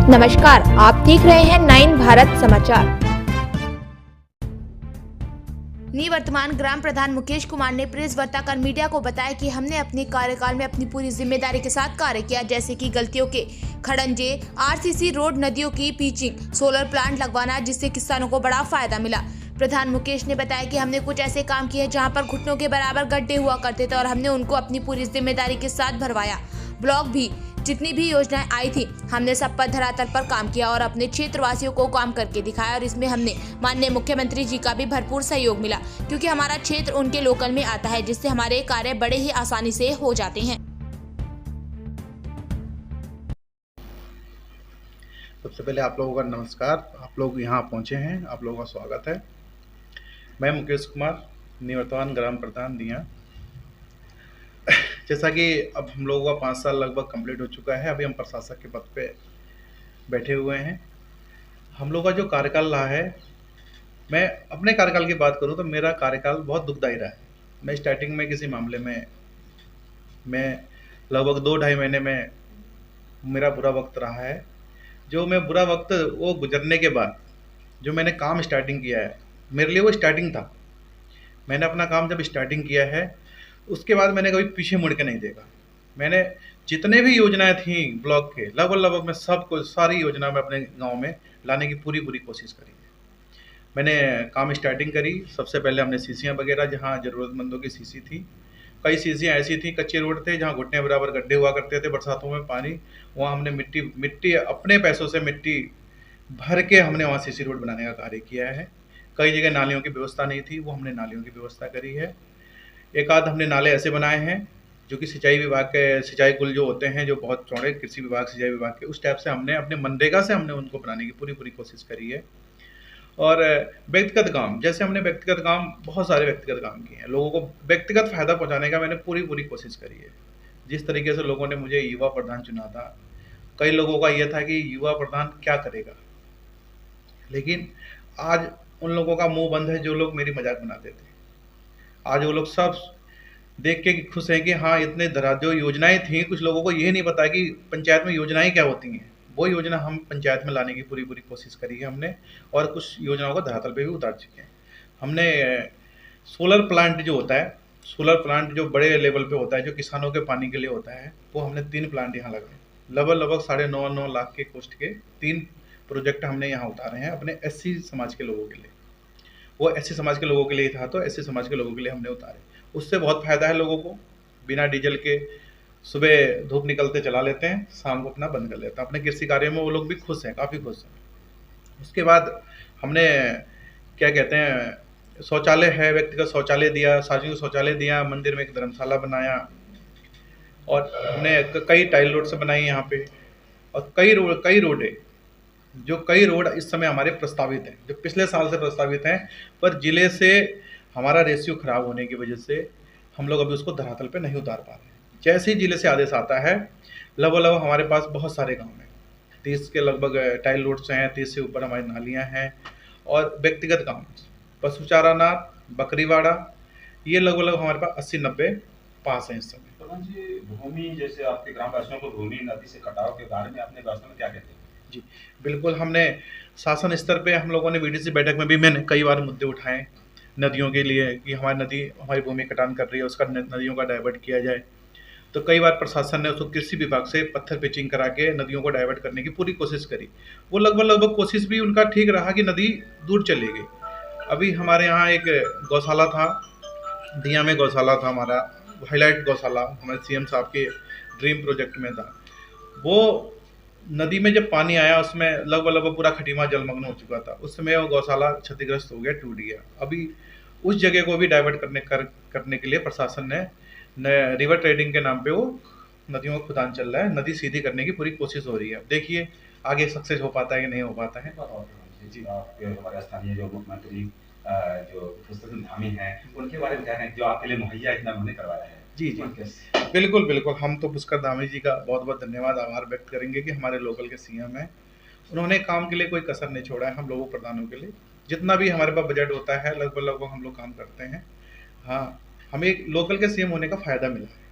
नमस्कार, आप देख रहे हैं 9 भारत समाचार। निवर्तमान ग्राम प्रधान मुकेश कुमार ने प्रेस वार्ता कर मीडिया को बताया कि हमने अपने कार्यकाल में अपनी पूरी जिम्मेदारी के साथ कार्य किया, जैसे कि गलतियों के खड़ंजे, आरसीसी रोड, नदियों की पिचिंग, सोलर प्लांट लगवाना, जिससे किसानों को बड़ा फायदा मिला। प्रधान मुकेश ने बताया कि हमने कुछ ऐसे काम किए जहां पर घुटनों के बराबर गड्ढे हुआ करते थे और हमने उनको अपनी पूरी जिम्मेदारी के साथ भरवाया। ब्लॉक भी जितनी भी योजनाएं आई थी, हमने सब पर धरातल पर काम किया और अपने क्षेत्रवासियों को काम करके दिखाया, और इसमें हमने माननीय मुख्यमंत्री जी का भी भरपूर सहयोग मिला, क्योंकि हमारा क्षेत्र उनके लोकल में आता है, जिससे हमारे कार्य बड़े ही आसानी से हो जाते हैं। सबसे पहले आप लोगों का नमस्कार। आप लोग यहाँ पहुँचे हैं, आप लोगों का स्वागत है। मैं मुकेश कुमार, निवर्तमान ग्राम प्रधान दिया। जैसा कि अब हम लोगों का 5 साल लगभग कंप्लीट हो चुका है, अभी हम प्रशासक के पद पे बैठे हुए हैं। हम लोग का जो कार्यकाल रहा है, मैं अपने कार्यकाल की बात करूँ तो मेरा कार्यकाल बहुत दुखदायी रहा है। मैं स्टार्टिंग में किसी मामले में मैं लगभग 2-2.5 महीने में मेरा बुरा वक्त रहा है। जो मैं बुरा वक्त वो गुजरने के बाद जो मैंने काम स्टार्टिंग किया है, मेरे लिए वो स्टार्टिंग था। मैंने अपना काम जब स्टार्टिंग किया है, उसके बाद मैंने कभी पीछे मुड़ के नहीं देखा। मैंने जितने भी योजनाएं थी ब्लॉक के, लगभग मैं सबको सारी योजना में अपने गांव में लाने की पूरी कोशिश करी है। मैंने काम स्टार्टिंग करी। सबसे पहले हमने सीसियाँ वगैरह, जहाँ ज़रूरतमंदों की सीसी थी, कई सीसियाँ ऐसी थी, कच्चे रोड थे जहाँ घुटने बराबर गड्ढे हुआ करते थे बरसातों में पानी, वहाँ हमने मिट्टी अपने पैसों से मिट्टी भर के हमने वहाँ सीसी रोड बनाने का कार्य किया है। कई जगह नालियों की व्यवस्था नहीं थी, वो हमने नालियों की व्यवस्था करी है। एक आध हमने नाले ऐसे बनाए हैं जो कि सिंचाई विभाग के सिंचाई कुल जो होते हैं, जो बहुत चौड़े, कृषि विभाग, सिंचाई विभाग के, उस टाइप से हमने अपने मनरेगा से हमने उनको बनाने की पूरी कोशिश करी है। और व्यक्तिगत काम, जैसे हमने व्यक्तिगत काम, बहुत सारे व्यक्तिगत काम किए हैं, लोगों को व्यक्तिगत फायदा पहुंचाने का मैंने पूरी कोशिश करी है। जिस तरीके से लोगों ने मुझे युवा प्रधान चुना था, कई लोगों का यह था कि युवा प्रधान क्या करेगा, लेकिन आज उन लोगों का मुंह बंद है जो लोग मेरी मजाक बनाते थे। आज वो लोग सब देख के खुश हैं कि हाँ, इतने जो योजनाएं थी, कुछ लोगों को ये नहीं पता कि पंचायत में योजनाएं क्या होती हैं। वो योजना हम पंचायत में लाने की पूरी कोशिश करी है हमने, और कुछ योजनाओं को धरातल पे भी उतार चुके हैं। हमने सोलर प्लांट जो होता है, सोलर प्लांट जो बड़े लेवल पे होता है, जो किसानों के पानी के लिए होता है, वो हमने 3 प्लांट यहाँ लगाए। लगभग 9.5 लाख के कॉस्ट के 3 प्रोजेक्ट हमने यहाँ उतारे हैं अपने एससी समाज के लोगों के लिए। वो एससी समाज के लोगों के लिए था, तो एससी समाज के लोगों के लिए हमने उतारे। उससे बहुत फ़ायदा है लोगों को। बिना डीजल के सुबह धूप निकलते चला लेते हैं, शाम को अपना बंद कर लेते हैं। अपने कृषि कार्य में वो लोग भी खुश हैं, काफ़ी खुश हैं। उसके बाद हमने क्या कहते हैं, शौचालय है, व्यक्तिगत शौचालय दिया, सार्वजनिक शौचालय दिया, मंदिर में एक धर्मशाला बनाया, और हमने कई टाइल रोड से बनाई यहाँ पे, और कई रोड इस समय हमारे प्रस्तावित हैं, जो पिछले साल से प्रस्तावित हैं, पर जिले से हमारा रेशियो खराब होने की वजह से हम लोग अभी उसको धरातल पे नहीं उतार पा रहे हैं। जैसे ही जिले से आदेश आता है, लगभग हमारे पास बहुत सारे गांव हैं, 30 के लगभग टाइल रोड्स हैं, 30 से ऊपर हमारी नालियां हैं, और व्यक्तिगत गांव पशुचारानाथ, बकरीवाड़ा, ये लगभग हमारे पास 80-90 पास हैं इस समय। प्रधान जी, भूमि, जैसे आपके ग्रामवासियों को भूमि नदी से कटाव के बारे में अपने वास्तव में क्या कहते हैं? जी, बिल्कुल। हमने शासन स्तर पे हम लोगों ने वीडीसी बैठक में भी मैंने कई बार मुद्दे उठाए नदियों के लिए, कि हमारी नदी हमारी भूमि कटान कर रही है, उसका नदियों का डाइवर्ट किया जाए। तो कई बार प्रशासन ने उसको कृषि विभाग से पत्थर पिचिंग करा के नदियों को डाइवर्ट करने की पूरी कोशिश करी। वो लगभग कोशिश भी उनका ठीक रहा कि नदी दूर चली गई। अभी हमारे यहाँ एक गौशाला था, दिया में गौशाला था हमारा, हाईलाइट गौशाला, हमारे सीएम साहब के ड्रीम प्रोजेक्ट में था। वो नदी में जब पानी आया, उसमें लगभग पूरा खटीमा जलमग्न हो चुका था। उस समय वो गौशाला क्षतिग्रस्त हो गया, टूट गया। अभी उस जगह को भी डाइवर्ट करने के लिए प्रशासन ने रिवर ट्रेडिंग के नाम पे वो नदियों का खुदान चल रहा है, नदी सीधी करने की पूरी कोशिश हो रही है। देखिए आगे सक्सेस हो पाता है कि नहीं हो पाता है। जी, आपके हमारे स्थानीय जो मुख्यमंत्री जो पुरुषोत्तम धामी हैं, उनके बारे में क्या कहें, जो आपके लिए मुहैया इतना उन्होंने करवाया है? जी, बिल्कुल। हम तो पुष्कर धामी जी का बहुत धन्यवाद, आभार व्यक्त करेंगे कि हमारे लोकल के सीएम हैं। उन्होंने काम के लिए कोई कसर नहीं छोड़ा है हम लोगों प्रधानों के लिए। जितना भी हमारे पास बजट होता है, लगभग हम लोग काम करते हैं। हाँ, हमें एक लोकल के सीएम होने का फ़ायदा मिला है।